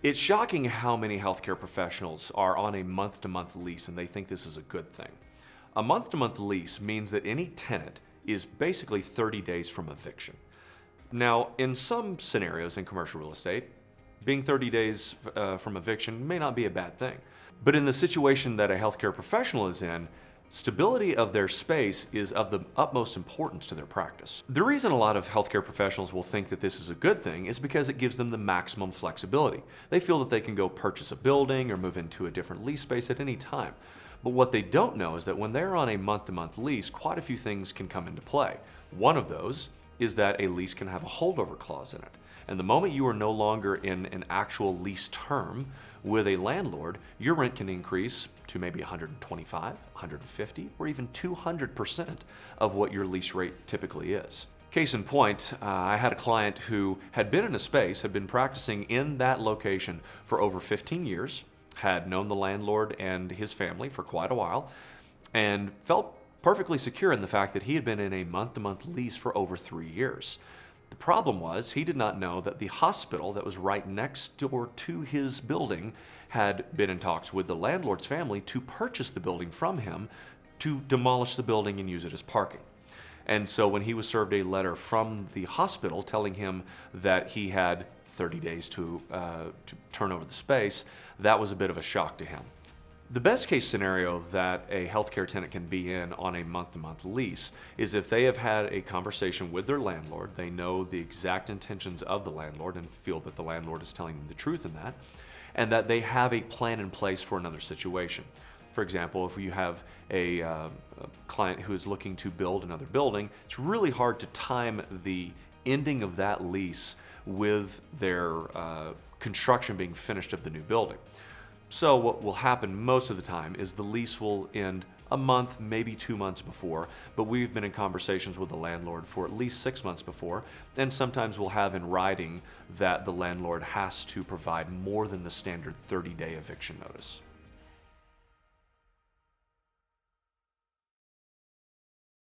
It's shocking how many healthcare professionals are on a month-to-month lease and they think this is a good thing. A month-to-month lease means that any tenant is basically 30 days from eviction. Now, in some scenarios in commercial real estate, being 30 days from eviction may not be a bad thing. But in the situation that a healthcare professional is in, stability of their space is of the utmost importance to their practice. The reason a lot of healthcare professionals will think that this is a good thing is because it gives them the maximum flexibility. They feel that they can go purchase a building or move into a different lease space at any time. But what they don't know is that when they're on a month-to-month lease, quite a few things can come into play. One of those is that a lease can have a holdover clause in it. And the moment you are no longer in an actual lease term with a landlord, your rent can increase to maybe 125, 150, or even 200% of what your lease rate typically is. Case in point, I had a client who had been in a space, had been practicing in that location for over 15 years, had known the landlord and his family for quite a while, and felt perfectly secure in the fact that he had been in a month-to-month lease for over 3 years. The problem was he did not know that the hospital that was right next door to his building had been in talks with the landlord's family to purchase the building from him to demolish the building and use it as parking. And so when he was served a letter from the hospital telling him that he had 30 days to turn over the space, that was a bit of a shock to him. The best case scenario that a healthcare tenant can be in on a month-to-month lease is if they have had a conversation with their landlord, they know the exact intentions of the landlord and feel that the landlord is telling them the truth in that, and that they have a plan in place for another situation. For example, if you have a client who is looking to build another building, it's really hard to time the ending of that lease with their construction being finished of the new building. So what will happen most of the time is the lease will end a month, maybe 2 months before, but we've been in conversations with the landlord for at least 6 months before, and sometimes we'll have in writing that the landlord has to provide more than the standard 30-day eviction notice.